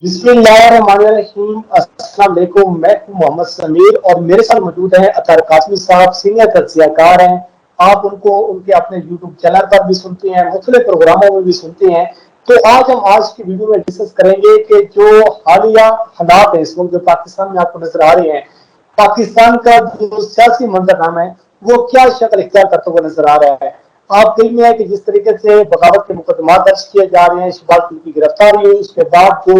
बिस्मिल्लाहिर्रहमानिर्रहीम। अस्सलाम वालेकुम। मैं हूं मोहम्मद समीर और मेरे साथ मौजूद हैं अतर कासमी साहब, सीनियर तजज़ियाकार हैं। आप उनको उनके अपने यूट्यूब चैनल पर भी सुनते हैं, मुख्तलिफ प्रोग्रामों में भी सुनते हैं। तो आज की वीडियो में डिस्कस करेंगे कि जो हालिया हालात है इस वक्त जो पाकिस्तान में आपको नजर आ रहे हैं, पाकिस्तान का जो सियासी मंजरनामा है वो क्या शक्ल इख्तियार करते हुए नजर आ रहा है। आप देखते हैं कि जिस तरीके से बगावत के मुकदमा दर्ज किए जा रहे हैं, शहबाज की गिरफ्तारी हुई, उसके बाद जो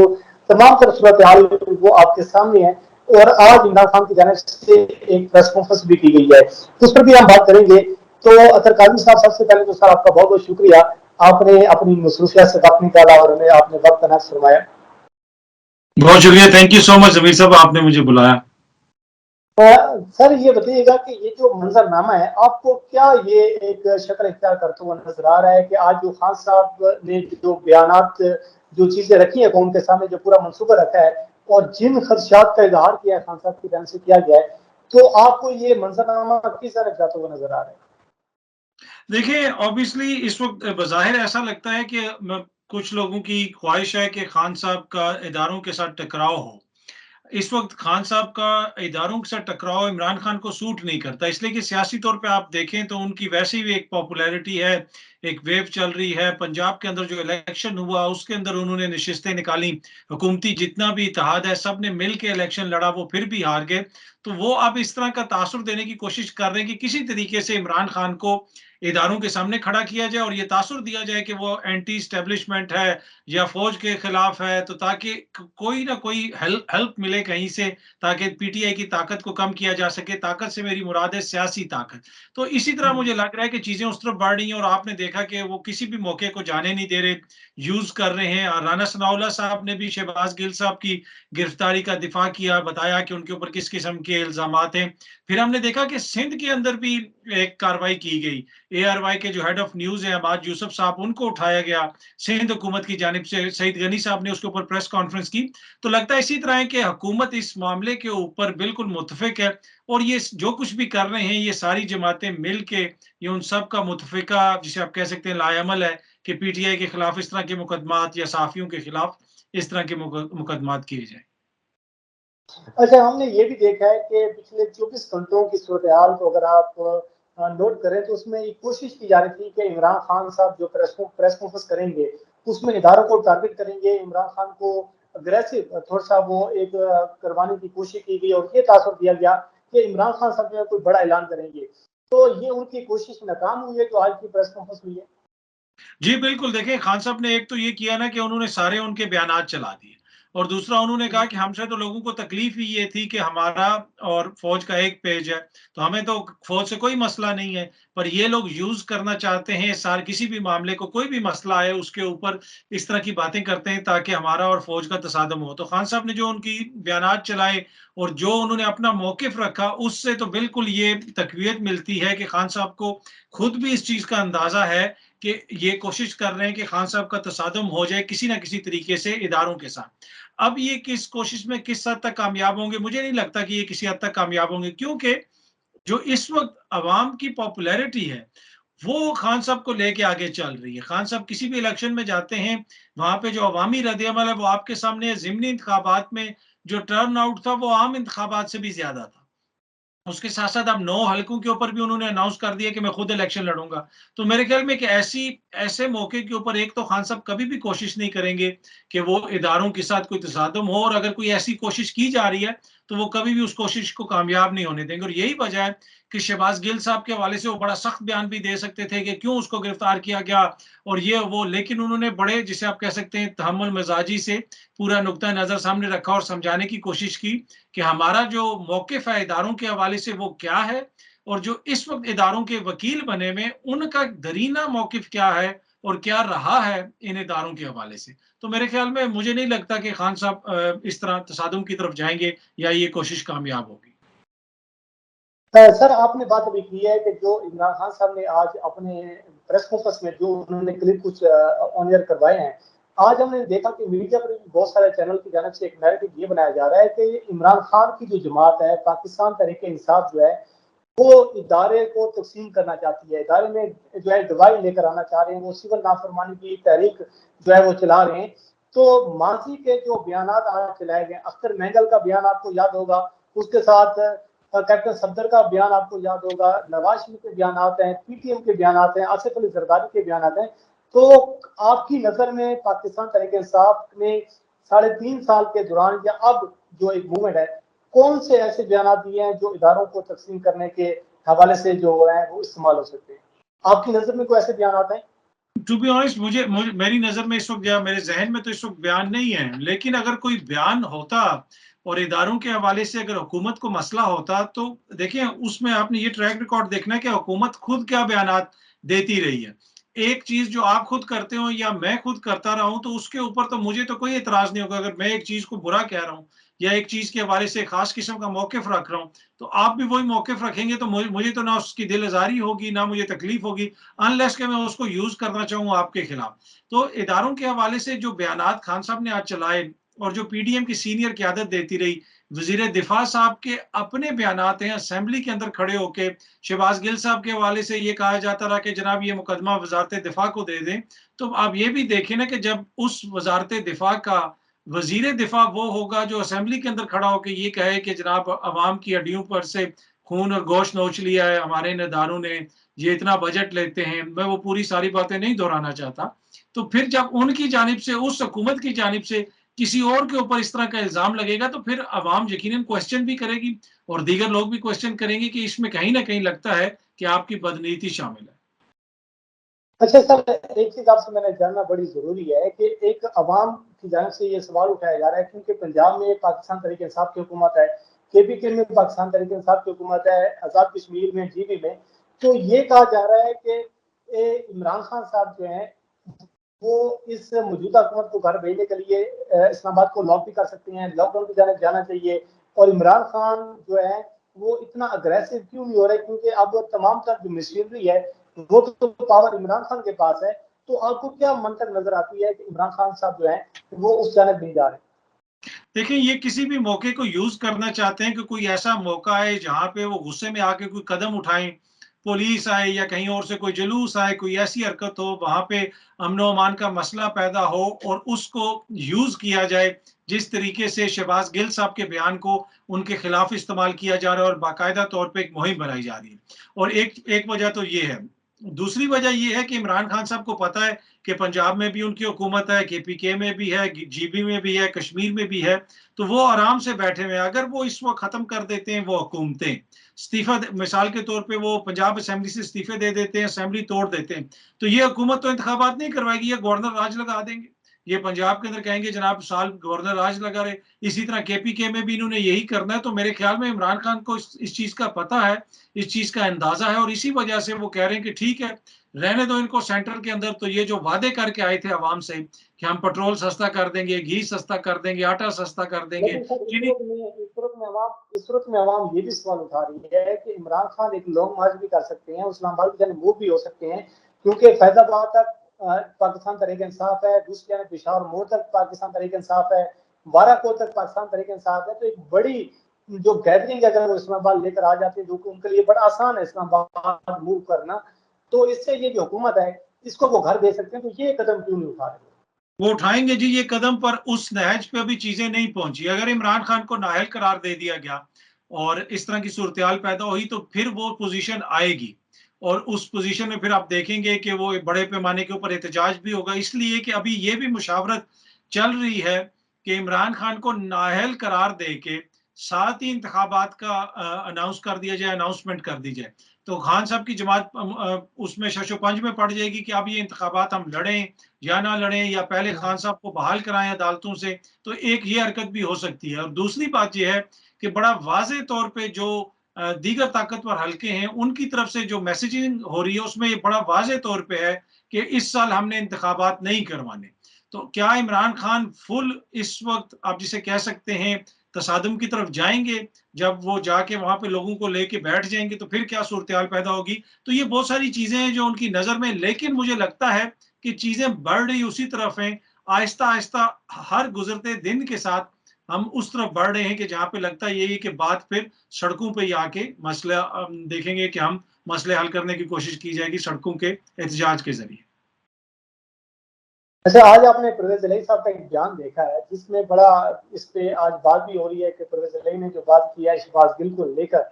तमाम तर सूरत हाल वो आपके सामने है। और आज इमरान खान की जानिब से एक प्रेस कॉन्फ्रेंस भी की गई है, उस पर भी हम बात करेंगे। तो अतर काजमी साहब, सबसे पहले तो सर आपका बहुत बहुत शुक्रिया, आपने अपनी मसरूफियत से वक्त निकाला और हमें आपने वक्त अनाज फरमाया। बहुत शुक्रिया, थैंक यू सो मच जमीर साहब, आपने मुझे बुलाया। सर ये बताइएगा कि ये जो मंजरनामा है आपको क्या ये एक शक्ल इख्तियार करते हुए नजर आ रहा है कि आज जो खान साहब ने जो बयानात, जो चीजें रखी है कौम के सामने, जो पूरा मनसूबा रखा है और जिन खदशात का इजहार किया है खान साहब की तरफ से किया गया है, तो आपको ये मंजरनामा किस तरह जाते हुए नजर आ रहा है? देखिए, ऑब्वियसली इस वक्त बज़ाहिर ऐसा लगता है कि कुछ लोगों की ख्वाहिश है कि खान साहब का इदारों के साथ टकराव हो। इस वक्त खान साहब का इदारों के साथ टकराव इमरान खान को सूट नहीं करता, इसलिए कि सियासी तौर पे आप देखें तो उनकी वैसे भी एक पॉपुलैरिटी है, एक वेव चल रही है। पंजाब के अंदर जो इलेक्शन हुआ उसके अंदर उन्होंने नशिस्तें निकाली, हुकूमती जितना भी इत्तेहाद है सब ने मिल के इलेक्शन लड़ा, वो फिर भी हार गए। तो वो अब इस तरह का तासुर देने की कोशिश कर रहे हैं कि किसी तरीके से इमरान खान को इदारों के सामने खड़ा किया जाए और ये तासुर दिया जाए कि वो एंटी स्टैब्लिशमेंट है या फौज के खिलाफ है, तो ताकि कोई ना कोई हेल्प मिले कहीं से, ताकि पीटीआई की ताकत को कम किया जा सके। ताकत से मेरी मुराद है सियासी ताकत। तो इसी तरह मुझे लग रहा है कि चीजें उस तरफ बढ़ रही हैं और आपने देखा कि वो किसी भी मौके को जाने नहीं दे रहे, यूज कर रहे हैं। और राना सनाउल्लाह साहब ने भी शहबाज गिल साहब की गिरफ्तारी का दिफा किया, बताया कि उनके ऊपर किस किस्म के इल्जाम हैं। फिर हमने देखा कि सिंध के अंदर भी एक कार्रवाई की गई, एआरवाई के जो हेड ऑफ न्यूज है अहमद यूसुफ साहब, उनको उठाया गया सिंध हुकूमत की जानिब से। सईद गनी साहब ने उसके ऊपर प्रेस कॉन्फ्रेंस की। तो लगता है इसी तरह है कि हुकूमत इस मामले के ऊपर बिल्कुल मुतफिक है और ये जो कुछ भी कर रहे हैं ये सारी जमातें मिल के, ये उन सब का मुतफिका, जिसे आप कह सकते हैं लायामल है कि पीटीआई के खिलाफ इस तरह के मुकदमात या सहाफियों के खिलाफ इस तरह के मुकदमात किए जाए। अच्छा, हमने ये भी देखा है कि पिछले 24 घंटों की सूरत हाल को अगर आप नोट करें तो उसमें एक कोशिश की जा रही थी कि इमरान खान साहब जो प्रेस कॉन्फ्रेंस करेंगे उसमें इदारों को टारगेट करेंगे, इमरान खान को अग्रेसिव थोड़ा सा वो एक करवाने की कोशिश की गई और ये तासर दिया गया कि इमरान खान साहब जो है कोई बड़ा ऐलान करेंगे। तो ये उनकी कोशिश नाकाम हुई है जो आज की प्रेस कॉन्फ्रेंस हुई है। जी, बिल्कुल, देखिए खान साहब ने एक तो ये किया ना कि उन्होंने सारे उनके बयानात चला दिए और दूसरा उन्होंने कहा कि हमसे तो लोगों को तकलीफ ही ये थी कि हमारा और फ़ौज का एक पेज है, तो हमें तो फ़ौज से कोई मसला नहीं है, पर ये लोग यूज़ करना चाहते हैं सार किसी भी मामले को, कोई भी मसला आए उसके ऊपर इस तरह की बातें करते हैं ताकि हमारा और फ़ौज का तसादम हो। तो खान साहब ने जो उनकी बयानात चलाए और जो उन्होंने अपना मौक़िफ़ रखा, उससे तो बिल्कुल ये तक़वियत मिलती है कि खान साहब को खुद भी इस चीज़ का अंदाज़ा है कि ये कोशिश कर रहे हैं कि खान साहब का तसादुम हो जाए किसी ना किसी तरीके से इदारों के साथ। अब ये किस कोशिश में किस हद तक कामयाब होंगे, मुझे नहीं लगता कि ये किसी हद तक कामयाब होंगे, क्योंकि जो इस वक़्त अवाम की पॉपुलैरिटी है, वो खान साहब को लेके आगे चल रही है। खान साहब किसी भी इलेक्शन में जाते हैं, वहाँ पे जो अवामी रद्द-ए-अमल है वो आपके सामने है। ज़िमनी इंतखाबात में जो टर्न आउट था वो आम इंतखाबात से भी ज़्यादा था। उसके साथ-साथ अब 9 हलकों के ऊपर भी उन्होंने अनाउंस कर दिया कि मैं खुद इलेक्शन लड़ूँगा। तो मेरे ख्याल में कि ऐसे मौके के ऊपर एक तो खान साहब कभी भी कोशिश नहीं करेंगे कि वो इदारों के साथ कोई तसादुम हो, और अगर कोई ऐसी कोशिश की जा रही है, तो वो कभी भी उस कोशिश को कामयाब नहीं होने देंगे। और यही वजह है कि शहबाज गिल साहब के हवाले से वो बड़ा सख्त बयान भी दे सकते थे कि क्यों उसको गिरफ्तार किया गया और ये वो, लेकिन उन्होंने बड़े, जिसे आप कह सकते हैं, तहम्मुल मिजाजी से पूरा नुक्ता नज़र सामने रखा और समझाने की कोशिश की कि हमारा जो मौक़िफ़ है इदारों के हवाले से वो क्या है और जो इस वक़्त इदारों के वकील बने में उनका दरीना मौक़िफ़ क्या है और क्या रहा है इन इदारों के हवाले से। तो मेरे ख़्याल में मुझे नहीं लगता कि खान साहब इस तरह तसादुम की तरफ जाएँगे या ये कोशिश कामयाब होगी। सर आपने बात अभी की है कि जो इमरान खान साहब ने आज अपने प्रेस कॉन्फ्रेंस में जो उन्होंने क्लिप कुछ ऑन एयर करवाए हैं, आज हमने देखा कि मीडिया पर भी बहुत सारे चैनल की जानब से एक नैरेटिव ये बनाया जा रहा है कि इमरान खान की जो जमात है, पाकिस्तान तहरीक इंसाफ जो है, वो इदारे को तकसीम करना चाहती है, इदारे में जो है दवाई लेकर आना चाह रहे हैं, वो सिविल नाफरमानी की तहरीक जो है वो चला रहे हैं। तो माजी के जो बयानात आज चलाए गए, अख्तर महंगल का बयान आपको याद होगा, उसके साथ कैप्टन सफदर का बयान आपको याद होगा, नवाज शरीफ के बयान आते हैं, पीटीएम के बयान आते हैं, आसिफ अली जरदारी के बयान आते हैं। तो आपकी नजर में पाकिस्तान तहरीक-ए-इंसाफ ने 3.5 साल के दौरान या अब जो एक मूवमेंट है, कौन से ऐसे बयान दिए हैं जो इदारों को तकसीम करने के हवाले से जो है वो इस्तेमाल हो सकते हैं? आपकी नजर में कोई ऐसे बयान आते हैं? टू बी ऑनेस्ट, मुझे मेरी नजर में इस वक्त या मेरे जहन में तो इस वक्त बयान नहीं है, लेकिन अगर कोई बयान होता और इदारों के हवाले से अगर हुकूमत को मसला होता, तो देखिए उसमें आपने ये ट्रैक रिकॉर्ड देखना है कि हुकूमत खुद क्या बयानात देती रही है। एक चीज जो आप खुद करते हो या मैं खुद करता रहा हूं, तो उसके ऊपर तो मुझे तो कोई एतराज नहीं होगा। अगर मैं एक चीज को बुरा कह रहा हूं या एक चीज के हवाले से खास किस्म का मौकिफ रख रहा हूं, तो आप भी वही मौकिफ रखेंगे, तो मुझे तो ना उसकी दिल आजारी होगी, ना मुझे तकलीफ होगी, अनलेस के मैं उसको यूज करना चाहूँ आपके खिलाफ। तो इदारों के हवाले से जो बयानात खान साहब ने आज चलाए और जो पीडीएम की सीनियर क़यादत देती रही, वजीर दिफा साहब के अपने बयानात हैं असेंबली के अंदर खड़े होके, शहबाज गिल साहब के हवाले से ये कहा जाता रहा कि जनाब ये मुकदमा वजारत दिफा को दे दें। तो आप ये भी देखें ना कि जब उस वजारत दिफा का वजीर दिफा वो होगा जो असेंबली के अंदर खड़ा होकर ये कहे कि जनाब अवाम की हड्डियों पर से खून और गोश्त नोच लिया है हमारे इन इदारों ने, ये इतना बजट लेते हैं, मैं वो पूरी सारी बातें नहीं दोहराना चाहता। तो फिर जब उनकी जानिब से, उस हुकूमत की जानिब से किसी और के ऊपर इस तरह का इल्जाम लगेगा, तो फिर अवाम यकीनन क्वेश्चन भी करेगी और दीगर लोग भी क्वेश्चन करेंगे कि इसमें कहीं ना कहीं लगता है कि आपकी बदनीति शामिल है। अच्छा सर, एक चीज आपसे मैंने जानना बड़ी जरूरी है कि एक अवाम की जानिब से ये सवाल उठाया जा रहा है, क्योंकि पंजाब में पाकिस्तान तहरीक इंसाफ की हुकूमत है, केपीके में पाकिस्तान तहरीक इंसाफ की हुकूमत है, आजाद कश्मीर में जीबी में, तो ये कहा जा रहा है कि इमरान खान साहब जो है वो इस मौजूदा हुकूमत को घर भेजने के लिए इस्लामाबाद को लॉक भी कर सकते हैं, लॉकडाउन की जाने जाना चाहिए। और इमरान खान जो है वो इतना अग्रेसिव क्यों नहीं हो रहा है, क्योंकि अब तमाम तर जो मशीनरी है वो तो पावर इमरान खान के पास है। तो आपको क्या मंतक नजर आती है कि इमरान खान साहब जो है वो उस जानिब नहीं जा रहे? देखिए, ये किसी भी मौके को यूज करना चाहते हैं कि कोई ऐसा मौका है जहां पे वो गुस्से में आके कोई कदम उठाएं, पुलिस आए या कहीं और से कोई जुलूस आए, कोई ऐसी हरकत हो वहां पे अमनो अमान का मसला पैदा हो और उसको यूज किया जाए, जिस तरीके से शहबाज गिल साहब के बयान को उनके खिलाफ इस्तेमाल किया जा रहा है और बाकायदा तौर पे एक मुहिम बनाई जा रही है। और एक वजह तो ये है। दूसरी वजह ये है कि इमरान खान साहब को पता है कि पंजाब में भी उनकी हुकूमत है, केपीके में भी है, जीबी में भी है, कश्मीर में भी है, तो वो आराम से बैठे हुए हैं। अगर वो इस वक्त खत्म कर देते हैं वो हुकूमतें, इस्तीफा मिसाल के तौर पे वो पंजाब असेंबली से इस्तीफे दे देते हैं, असेंबली तोड़ देते हैं, तो ये हुकूमत तो इंतखाबात नहीं करवाएगी, ये गवर्नर राज लगा देंगे। ये पंजाब के अंदर कहेंगे जनाब साल गवर्नर राज लगा रहे। इसी तरह केपीके में भी इन्होंने यही करना है। तो मेरे ख्याल में इमरान खान को इस चीज का पता है, इस चीज का अंदाजा है और इसी वजह से वो कह रहे हैं कि ठीक है, रहने दो इनको सेंटर के अंदर। तो ये जो वादे करके आए थे आवाम से कि हम पेट्रोल सस्ता कर देंगे, घी सस्ता कर देंगे, आटा सस्ता कर देंगे, लेकिन सर चीनी। इस सूरत में अवाम ये भी सवाल उठा रही है कि इमरान खान एक लॉन्ग मार्च भी कर सकते हैं, इस्लामाबाद की जानिब मूव भी हो सकते हैं, क्योंकि फैजाबाद तक पाकिस्तान तहरीक इंसाफ है, दूसरी जानिब पेशावर मोड़ तक पाकिस्तान तहरीक इंसाफ है, बाराकोट तक पाकिस्तान तहरीक इंसाफ है। तो एक बड़ी जो गैदरिंग अगर वो इस्लामाबाद लेकर आ जाते हैं, जो कि उनके लिए बड़ा आसान है इस्लामाबाद मूव करना, तो इससे ये जो हुकूमत है इसको वो घर भेज सकते हैं। तो ये कदम क्यों नहीं उठा रहे? वो उठाएंगे जी ये कदम, पर उस नहज पे अभी चीजें नहीं पहुंची। अगर इमरान खान को नाअहल करार दे दिया गया और इस तरह की सूरत पैदा हुई, तो फिर वो पोजीशन आएगी और उस पोजीशन में फिर आप देखेंगे कि वो बड़े पैमाने के ऊपर एहतजाज भी होगा। इसलिए कि अभी ये भी मुशावरत चल रही है कि इमरान खान को नाअहल करार दे के साथ ही इंतखाबात का अनाउंस कर दिया जाए, अनाउंसमेंट कर दी जाए। तो खान साहब की जमात उसमें शशोपंज में पड़ जाएगी कि अब ये इंतखाबात हम लड़ें या ना लड़ें, या पहले खान साहब को बहाल कराएं अदालतों से। तो एक ये हरकत भी हो सकती है। और दूसरी बात यह है कि बड़ा वाज़ेह तौर पे जो दीगर ताकतवर हल्के हैं उनकी तरफ से जो मैसेजिंग हो रही है उसमें ये बड़ा वाज़ेह तौर पे है कि इस साल हमने इंतखाबात नहीं करवाने। तो क्या इमरान खान फुल इस वक्त आप जिसे कह सकते हैं तसादुम की तरफ जाएंगे? जब वो जाके वहां पे लोगों को लेके बैठ जाएंगे तो फिर क्या सूरत पैदा होगी? तो ये बहुत सारी चीजें हैं जो उनकी नजर में, लेकिन मुझे लगता है कि चीजें बढ़ रही उसी तरफ हैं। आहिस्ता आहिस्ता हर गुजरते दिन के साथ हम उस तरफ बढ़ रहे हैं कि जहां पे लगता है यही कि बात फिर सड़कों पे ही आके मसला देखेंगे कि हम मसले हल करने की कोशिश की जाएगी सड़कों के एहतजाज के जरिए। अच्छा, आज आपने परवेज़ इलाही साहब का एक बयान देखा है जिसमें बड़ा इस पे आज बात भी हो रही है कि परवेज़ इलाही ने जो बात की है शहबाज गिल को लेकर,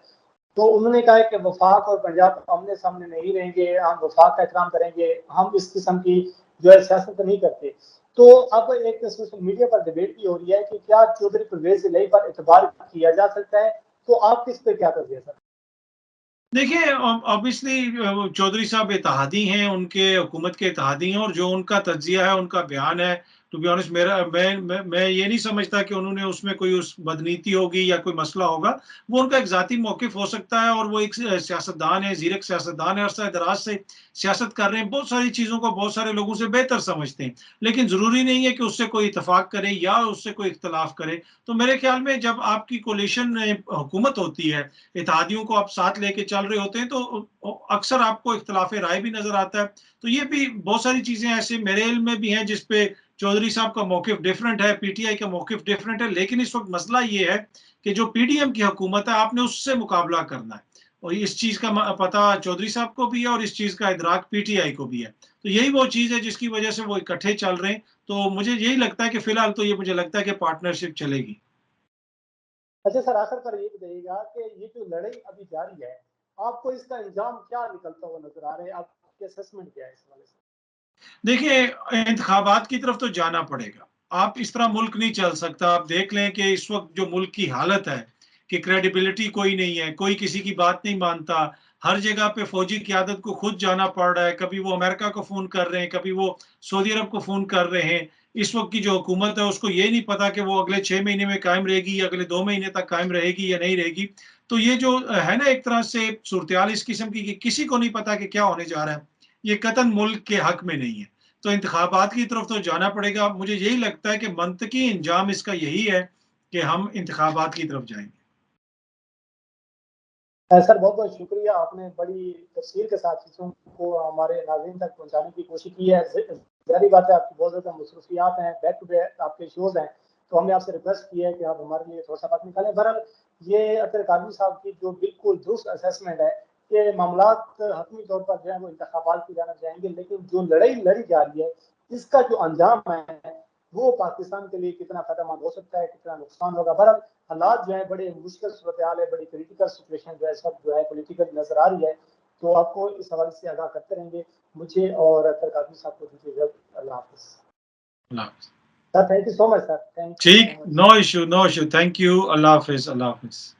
तो उन्होंने कहा है कि वफाक और पंजाब आमने-सामने नहीं रहेंगे, हम वफाक का एहतराम करेंगे, हम इस किस्म की जो है सियासत नहीं करते। तो अब एक सोशल मीडिया पर डिबेट भी हो रही है कि क्या चौधरी परवेज़ इलाही पर एतबार किया जा सकता है? तो आप इस पे क्या कहेंगे सर? देखिए ऑब्वियसली चौधरी साहब इत्तेहादी हैं, उनके हुकूमत के इत्तेहादी हैं और जो उनका तज्ज़िया है, उनका बयान है, टू बी ऑनेस्ट मेरा मैं ये नहीं समझता कि उन्होंने उसमें कोई उस बदनीति होगी या कोई मसला होगा। वो उनका एक ज़ाती मौक़िफ़ हो सकता है और वो एक सियासतदान है, ज़ीरक सियासतदान है, अरसा-दराज से सियासत कर रहे हैं, बहुत सारी चीज़ों को बहुत सारे लोगों से बेहतर समझते हैं। लेकिन ज़रूरी नहीं है कि उससे कोई इत्तेफ़ाक करे या उससे कोई इख्तिलाफ़ करे। तो मेरे ख़्याल में जब आपकी कोalition हुकूमत होती है, इत्तेहादियों को आप साथ लेके चल रहे होते हैं तो अक्सर आपको इख्तिलाफ राय भी नजर आता है। तो ये भी बहुत सारी चीजें ऐसे मेरे इल्म में भी हैं जिस पे चौधरी साहब का मौकिफ डिफरेंट है, पीटीआई का मौकिफ डिफरेंट है, लेकिन इस वक्त मसला ये है कि जो पीडीएम की हुकूमत है आपने उससे मुकाबला करना है और इस चीज का पता चौधरी साहब को भी है और इस चीज का इदराक पीटीआई को भी है। तो यही वो चीज है जिसकी वजह से वो इकट्ठे चल रहे हैं। तो मुझे यही लगता है कि फिलहाल तो ये मुझे लगता है कि पार्टनरशिप चलेगी। अच्छा सर, आखिर पर ये बताइएगा कि ये जो लड़ाई अभी जारी है, आपको इसका अंजाम क्या निकलता हुआ नज़र आ रहा है? आपकी असेसमेंट क्या है इस हवाले से? देखिए, इंतखाबात की तरफ तो जाना पड़ेगा। आप इस तरह मुल्क नहीं चल सकता। आप देख लें कि इस वक़्त जो मुल्क की हालत है कि क्रेडिबिलिटी कोई नहीं है, कोई किसी की बात नहीं मानता। हर जगह पे फ़ौजी क़यादत को खुद जाना पड़ रहा है। कभी वो अमेरिका को फ़ोन कर रहे हैं, कभी वो सऊदी अरब को फ़ोन कर रहे हैं। इस वक़्त की जो हुकूमत है उसको ये नहीं पता कि वो अगले 6 महीने में कायम रहेगी या अगले 2 महीने तक कायम रहेगी या नहीं रहेगी। तो ये जो है ना एक तरह से सूरत-ए-हाल इस किस्म की कि किसी को नहीं पता कि क्या होने जा रहा है। ये कतई मुल्क के हक में नहीं है। तो इंतखाबात की तरफ तो जाना पड़ेगा। मुझे यही लगता है कि मंतकी अंजाम इसका यही है कि हम इंतखाबात की तरफ जाएँगे। सर बहुत-बहुत शुक्रिया, आपने बड़ी तफ़सील के साथ चीज़ों को हमारे नाज़रीन तक पहुँचाने की कोशिश की है। ज़ाहिर बात है आपकी बहुत ज़्यादा मसरूफ़ियात हैं, बैक टू बैक आपके शोज़ हैं, तो हमने आपसे रिक्वेस्ट की है कि आप हमारे लिए थोड़ा-सा वक़्त निकालें। बहरहाल ये अतर काज़मी साहब की जो बिल्कुल दुरुस्त असेसमेंट है कि मामलात हतमी तौर पर जो है वो इंतखाबात की जानिब जाएँगे, लेकिन जो लड़ाई लड़ी जा रही है, इसका जो अंजाम है, वो पाकिस्तान के लिए कितना फ़ायदेमंद हो सकता है, कितना नुकसान होगा। बहरहाल हालात जो है बड़े मुश्किल सूरत-ए-हाल है, बड़ी क्रिटिकल सिचुएशन जो है सब जो है पॉलिटिकल नज़र आ रही है, तो आपको इस हवाले से आगाह करते रहेंगे। मुझे और अतर काज़मी साहब को दीजिए इजाज़त। अल्लाह हाफ़िज़। अल्लाह हाफ़िज़। Sir, thank you so much sir. Thank you ठीक, so much. No issue, no issue. Thank you. अल्लाह हाफ़िज़, अल्लाह हाफ़िज़।